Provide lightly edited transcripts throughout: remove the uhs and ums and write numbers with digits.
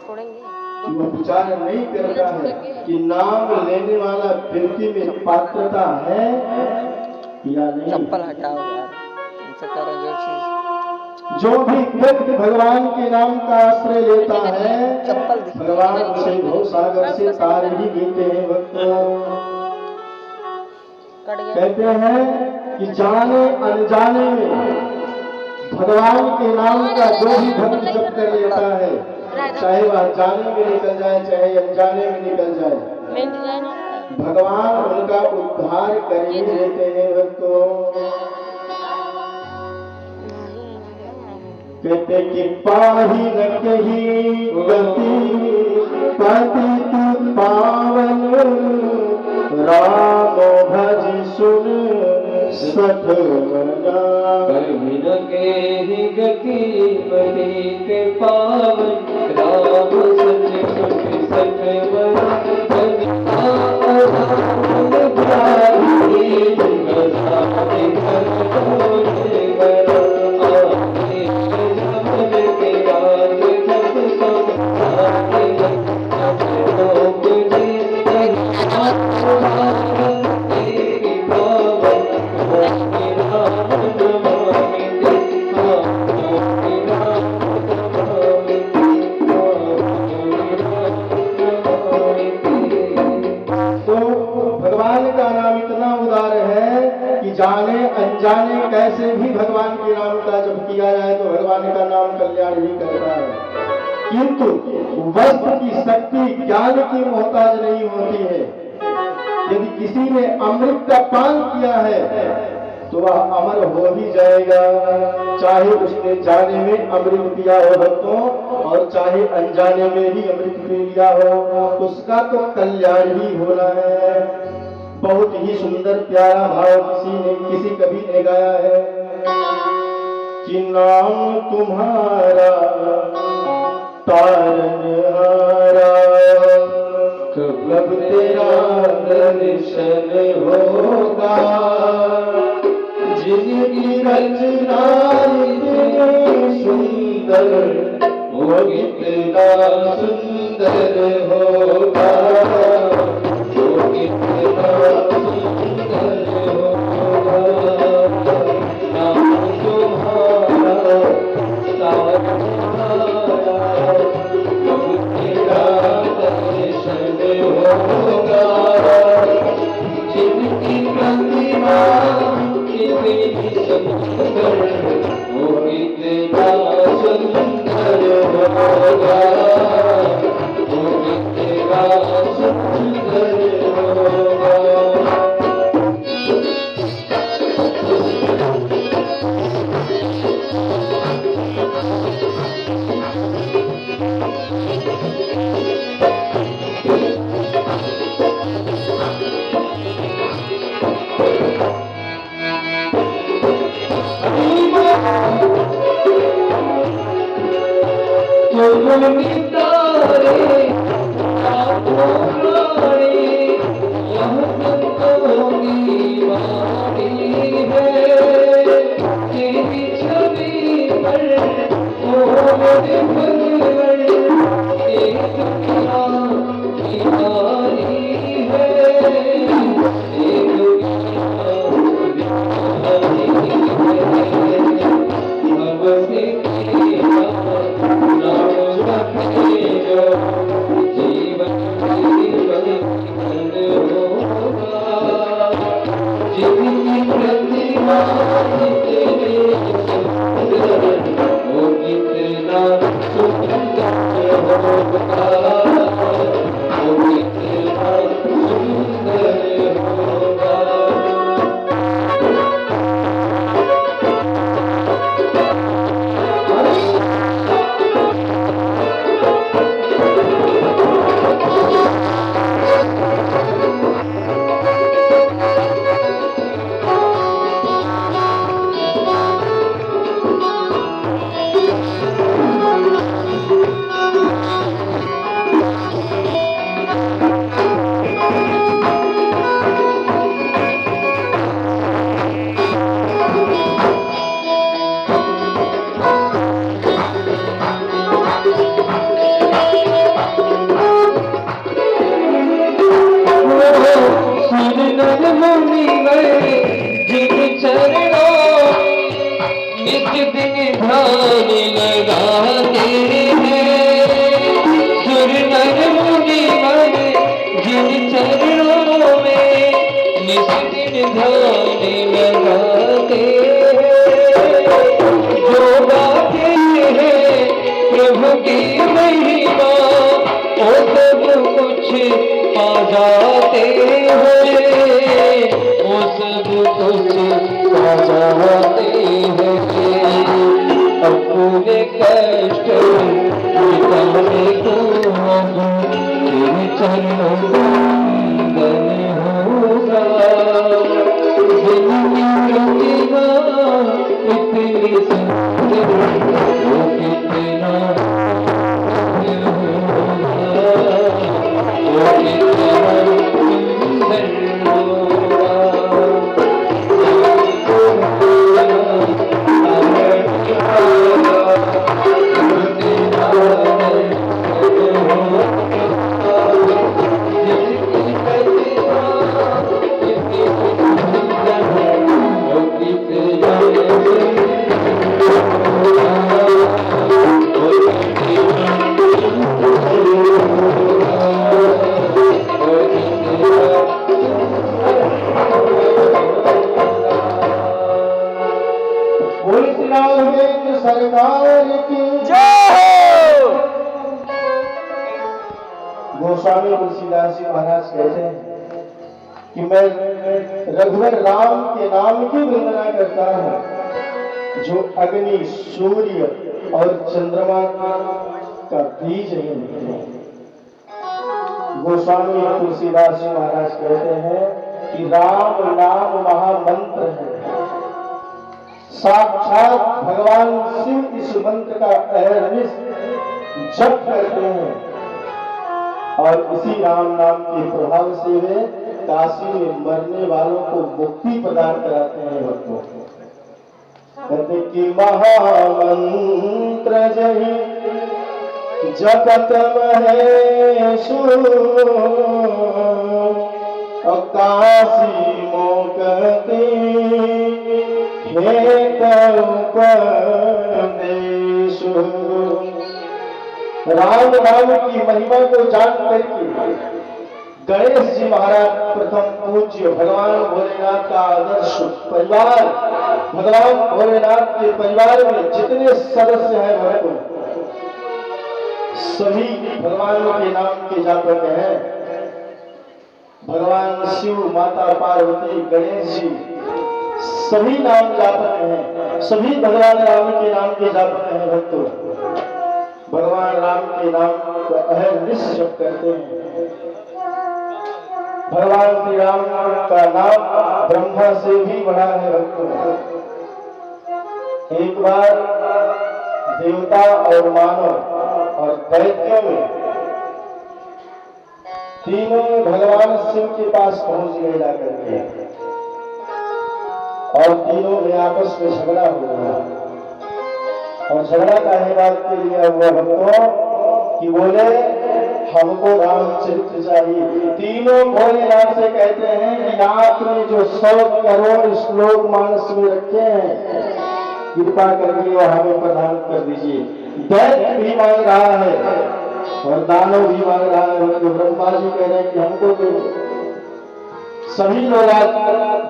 कि वह विचार नहीं करता है कि नाम लेने वाला व्यक्ति में पात्रता है या नहीं। चप्पल हटाओ यार, उनसे करो जो चीज। जो भी व्यक्ति भगवान के नाम का आश्रय लेता है, भगवान उसे भव सागर से तार ही देते हैं। भक्तों कहते हैं कि जाने अनजाने में भगवान के नाम का जो भी भक्त जप कर लेता है, चाहे वह जाने में निकल जाए चाहे अनजाने में निकल जाए, भगवान उनका उद्धार कर ही देते हैं। भक्तों कहते कि पाही न कही गति पतित पावन, राम भज सुन सठ मना। पाही न कही गति पतित पावन, राम सच सुन सठ जाने अनजाने कैसे भी भगवान के नाम का जब किया जाए तो भगवान का नाम कल्याण ही करता है, किंतु वस्तु की शक्ति ज्ञान की मोहताज नहीं होती है। यदि किसी ने अमृत का पान किया है तो वह अमर हो ही जाएगा, चाहे उसने जाने में अमृत पिया हो भक्तों और चाहे अनजाने में ही अमृत पी लिया हो, उसका तो कल्याण ही होना है। बहुत ही सुंदर प्यारा भाव किसी कवि ने गाया है कि नाम तुम्हारा तारनहारा, कब तेरा दर्शन होगा। जिनकी रचना इतनी सुंदर वो इतना सुंदर होगा, वो इतना सुंदर होगा। नाम तुम्हारा तारनहारा, कब तेरा दर्शन होगा। जिनकी प्रतिमा इतनी सुंदर वो इतना सुंदर होगा, वो इतना सुंदर होगा। मुनिवर जिन चरणों नित दिन ध्यान लगाते हैं। सुर नर मुनिवर जिन चरणों में नित दिन ध्यान लगाते हैं। जो गाते हैं प्रभु की महिमा वो सब कुछ पा जाते हैं, वो सब कुछ पा जाते हैं। अपने कष्ट मिटाने को तेरे चरणों बंदन होगा। प्रतिभा इतनी सुंदर वो कितना सरकार की गोस्वामी तुलसीदास जी महाराज कहते हैं कि मैं रघुवर राम के नाम की वंदना करता हूं जो अग्नि, सूर्य और चंद्रमा का बीज नहीं निकले। गोस्वामी तुलसीदास जी महाराज कहते हैं कि राम नाम महामंत्र है। साक्षात भगवान शिव इस मंत्र का अहर्निश जप करते हैं और इसी राम नाम के प्रभाव से वे काशी में मरने वालों को मुक्ति प्रदान कराते हैं भक्तों को। कहते कि महामंत्र जही जपत महेशु काशी मोकती हे राम नाम की महिमा को जान करके गणेश जी महाराज प्रथम पूज्य भगवान भोलेनाथ का आदर्श परिवार, भगवान भोलेनाथ के परिवार में जितने सदस्य हैं भक्त सभी भगवान के नाम के जापक हैं। भगवान शिव, माता पार्वती, गणेश जी सभी नाम जापक हैं, सभी भगवान राम के नाम के जापक हैं भक्तों। भगवान राम के नाम का अहर्निश जप करते हैं। भगवान श्री राम का नाम ब्रह्मा से भी बड़ा है भक्तों। एक बार देवता और मानव और दैत्यों में तीनों भगवान शिव के पास पहुंच गए जाकर के और तीनों में आपस में झगड़ा हो गया। और झगड़ा काहे बात के लिए हुआ भक्तों कि बोले हमको रामचरित्र चाहिए। तीनों भोलेनाथ से कहते हैं कि आपने जो 100 करोड़ श्लोक मानस में रखे हैं कृपा करके वो हमें प्रदान कर दीजिए। दैत्य भी मांग रहा है और दानव भी मांग रहा है। तो ब्रह्मा जी कह रहे हैं कि हमको दे। सभी लोग आज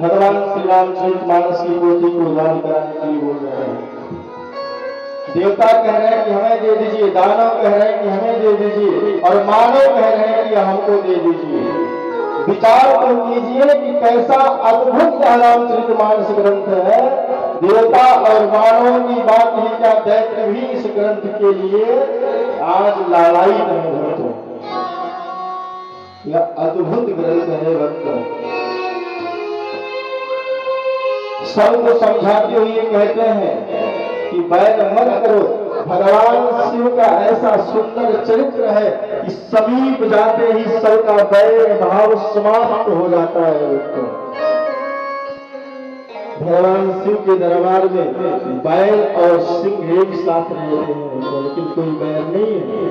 भगवान श्री रामचरित मानस की पोथी को दान कराने के लिए बोल रहे हैं। देवता कह रहे हैं कि हमें दे दीजिए, दानव कह रहे हैं कि हमें दे दीजिए और मानव कह रहे हैं कि हमको दे दीजिए। विचार तो कीजिए कि कैसा अद्भुत रामचरित मानस ग्रंथ है। देवता और मानव की बात ही क्या, दैत्य भी इस ग्रंथ के लिए आज लालायित है भक्तों। यह अद्भुत ग्रंथ है भक्तों। सबको समझाते हुए कहते हैं कि बैर मत करो। भगवान शिव का ऐसा सुंदर चरित्र है कि समीप जाते ही सबका बैर भाव समाप्त हो जाता है। भगवान शिव के दरबार में बैल और सिंह एक साथ रहते हैं, लेकिन कोई बैर नहीं है।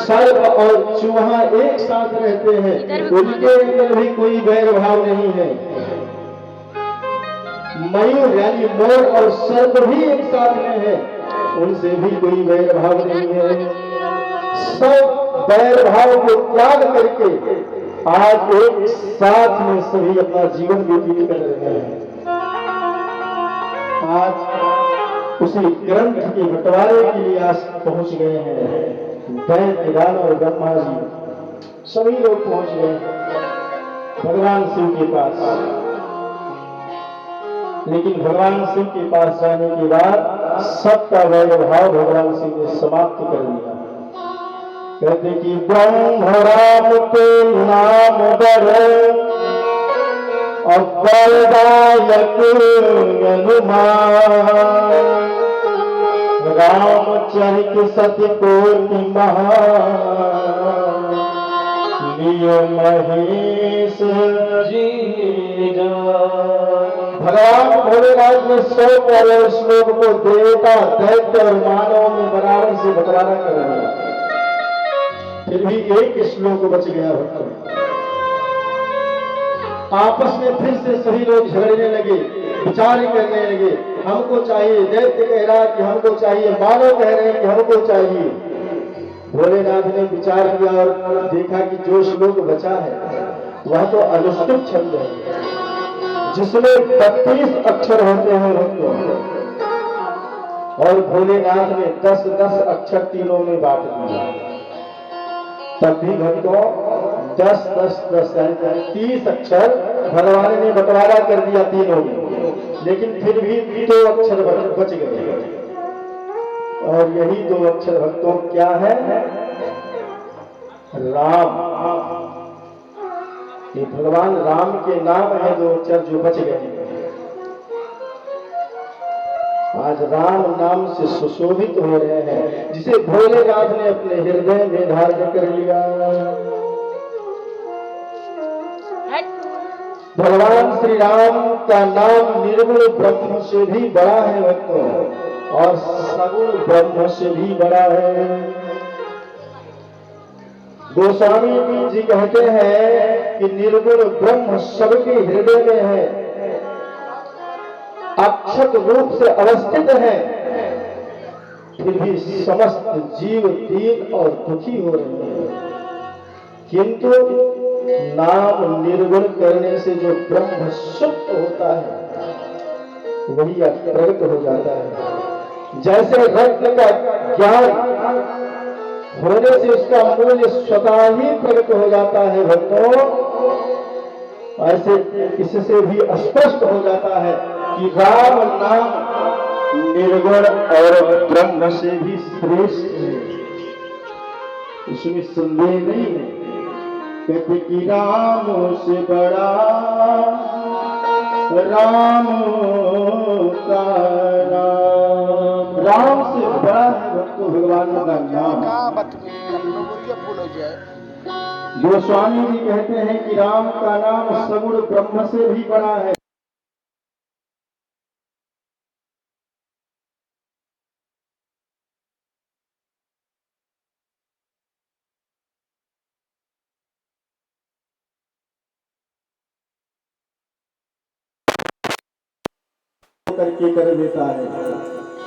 सर्प और चूहा एक साथ रहते हैं, उनके अंदर भी कोई वैर भाव नहीं है। मयूर यानी मोर और सर्प भी एक साथ में है, उनसे भी कोई वैर भाव नहीं है। सब वैर भाव को त्याग करके आज एक साथ में सभी अपना जीवन व्यतीत कर रहे हैं। आज उसी ग्रंथ के बंटवारे के लिए आज पहुंच गए हैं। दैत्य दानव और ब्रह्मा जी सभी लोग पहुंच गए भगवान शिव के पास। लेकिन भगवान शिव के पास जाने के बाद सबका वैर भाव भगवान शिव ने समाप्त कर दिया। कहते कि ब्रह्म राम के नाम बर अवलदायक हनुमान, रामचरित सति कोटि महान, लियो महेश जी जान। भगवान भोलेनाथ ने 100 करोड़ श्लोक को देवता दैत्य और मानव में बराबर से बंटवारा कर दिया, फिर भी एक श्लोक बच गया भक्तों। आपस में फिर से सभी लोग झगड़ने लगे, विचार करने लगे, हमको चाहिए। दैत्य कह रहा कि हमको चाहिए, मानव कह रहे हैं कि हमको चाहिए। भोलेनाथ ने विचार किया और देखा कि जो श्लोक बचा है वह तो अनुष्टुप छंद है, जिसमें 32 अक्षर होते हैं भक्तों, और भोलेनाथ ने 10-10 अक्षर तीनों में बांट दिया। तब भी भक्तों 10-10-10 यानी 30 अक्षर भगवान ने बंटवारा कर दिया तीनों में, लेकिन फिर भी 2 अक्षर बच गए। और यही 2 अक्षर भक्तों क्या है? राम। ये भगवान राम के नाम है 2 अक्षर जो बच गए। आज राम नाम से सुशोभित हो रहे हैं, जिसे भोलेनाथ ने अपने हृदय में धारण कर लिया। भगवान श्री राम का नाम निर्गुण ब्रह्म से भी बड़ा है भक्तों, और सगुण ब्रह्म से भी बड़ा है। गोस्वामी जी कहते हैं कि निर्गुण ब्रह्म सबके हृदय में है, अक्षत रूप से अवस्थित है, फिर भी समस्त जीव दीन और दुखी हो रहे हैं। किंतु नाम निर्गुण करने से जो ब्रह्म सुप्त होता है वही प्रकट हो जाता है। जैसे रत्न का ज्ञान होने से उसका मूल्य स्वतः ही प्रकट हो जाता है भक्तों, ऐसे इससे भी स्पष्ट हो जाता है कि राम नाम निर्गुण और ब्रह्म से भी श्रेष्ठ है, इसमें संदेह नहीं है। कहते कि राम से बड़ा राम का नाम, राम से बड़ा है भक्तों भगवान का नाम। गोस्वामी जी कहते हैं कि राम का नाम सगुण ब्रह्म से भी बड़ा है। करके कर देता है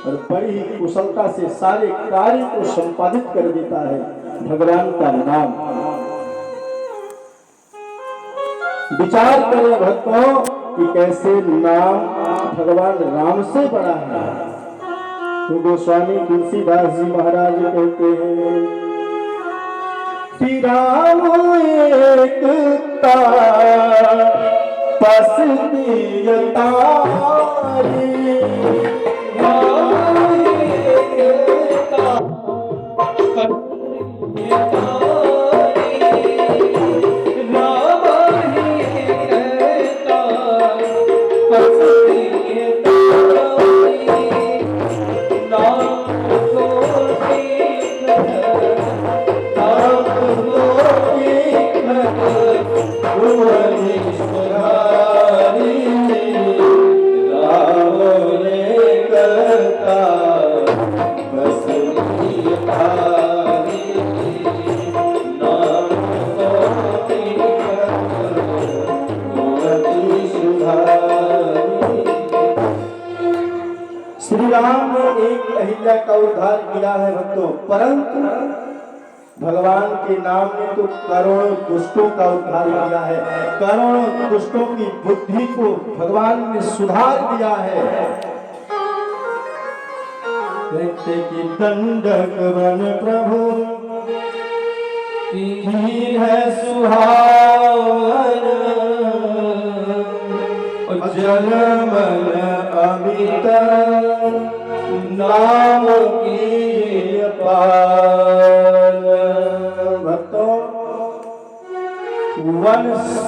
और बड़ी ही कुशलता से सारे कार्य को संपादित कर देता है भगवान का नाम। विचार करें भक्तों कि कैसे नाम भगवान राम से बड़ा है। तो गोस्वामी तुलसीदास जी महाराज कहते हैं कि राम एक पसंदीयता राम उद्धार किया है भक्तों, परंतु भगवान के नाम ने तो करोड़ों दुष्टों का उद्धार किया है, करोड़ों दुष्टों की बुद्धि को भगवान ने सुधार दिया है। कहते कि दंडक वन प्रभु की है सुहावन, जन मन अमित नाम की पाल। भक्तों, वन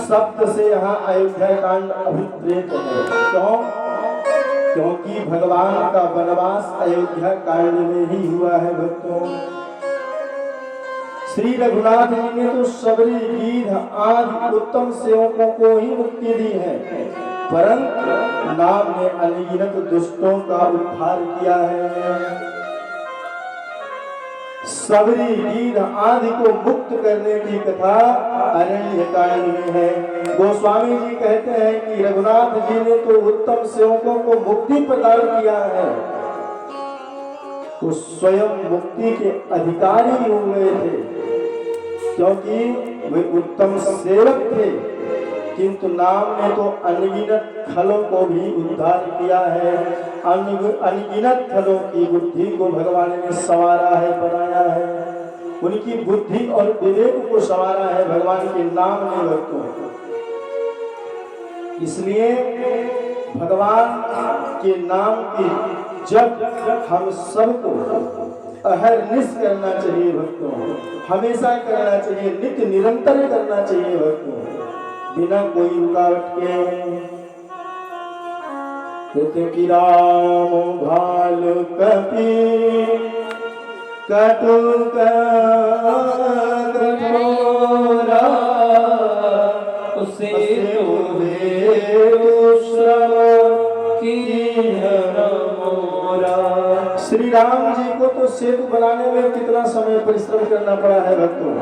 शब्द से यहाँ अयोध्या कांड अभिप्रेत है। क्यों? क्योंकि भगवान का वनवास अयोध्या कांड में ही हुआ है। भक्तों, श्री रघुनाथ जी ने तो सबरी, गीध आदि उत्तम सेवकों को ही मुक्ति दी है, परंतु नाम ने अनगिनत दुष्टों का उद्धार किया है। सबरी, गीध आदि को मुक्त करने की कथा अरण्य कांड में है। गोस्वामी जी कहते हैं कि रघुनाथ जी ने तो उत्तम सेवकों को मुक्ति प्रदान किया है, तो स्वयं मुक्ति के अधिकारी हो गए थे, क्योंकि वे उत्तम सेवक थे, किंतु नाम ने तो अनगिनत खलों को भी उद्धार किया है। अनगिनत खलों की बुद्धि को भगवान ने संवारा है, बनाया है, उनकी बुद्धि और विवेक को संवारा है भगवान के नाम ने। भक्तों, इसलिए भगवान के नाम की जब हम सबको अहरनिश करना चाहिए भक्तों, हमेशा करना चाहिए, नित्य निरंतर करना चाहिए भक्तों, बिना कोई रुकावट के। कहते राम भालु कपि कटुक कठोरा, उसे श्री राम जी को तो सेतु बनाने में कितना समय परिश्रम करना पड़ा है भक्तों,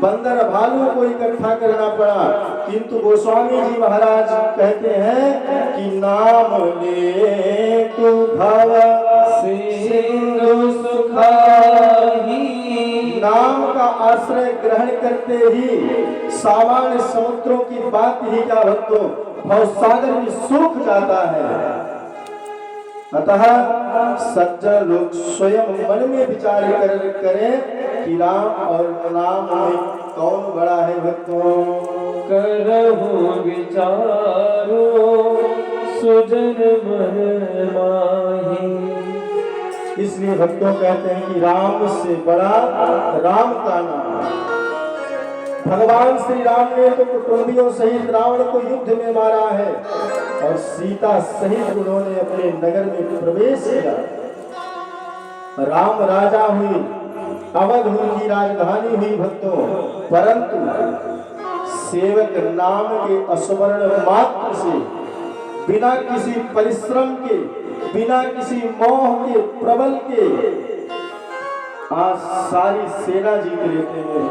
बंदर भालू को इकट्ठा करना पड़ा, किंतु गोस्वामी जी महाराज कहते हैं कि नाम ले तू भव सिंधु सुखाही, नाम का आश्रय ग्रहण करते ही सामान्य समुद्रों की बात ही क्या भक्तों, भवसागर भी सूख जाता है। अतः सज्जन लोग स्वयं मन में विचार करें कि राम और नाम में कौन बड़ा है भक्तों। करहु विचारो सुजन मन माही, इसलिए भक्तों कहते हैं कि राम से बड़ा राम का नाम। भगवान श्री राम ने तो कुटुंबियों सहित रावण को युद्ध में मारा है और सीता सहित उन्होंने अपने नगर में प्रवेश किया। राम राजा हुई, अवध उनकी राजधानी हुई भक्तों, परंतु सेवक नाम के अस्मरण मात्र से, बिना किसी परिश्रम के, बिना किसी मोह के, प्रबल के, आज सारी सेना जीत लेते हैं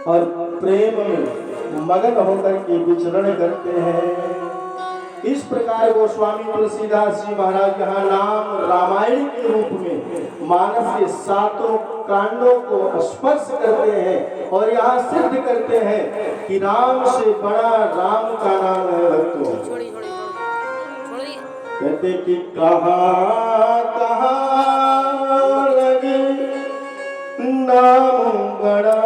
और प्रेम में मगन होकर के विचरण करते हैं। इस प्रकार गोस्वामी तुलसीदास जी महाराज यहाँ नाम रामायण के रूप में मानस के सातों कांडों को स्पर्श करते हैं और यहाँ सिद्ध करते हैं कि राम से बड़ा राम का नाम है भक्तों। कहते कि कहाँ कहाँ लगे नाम बड़ा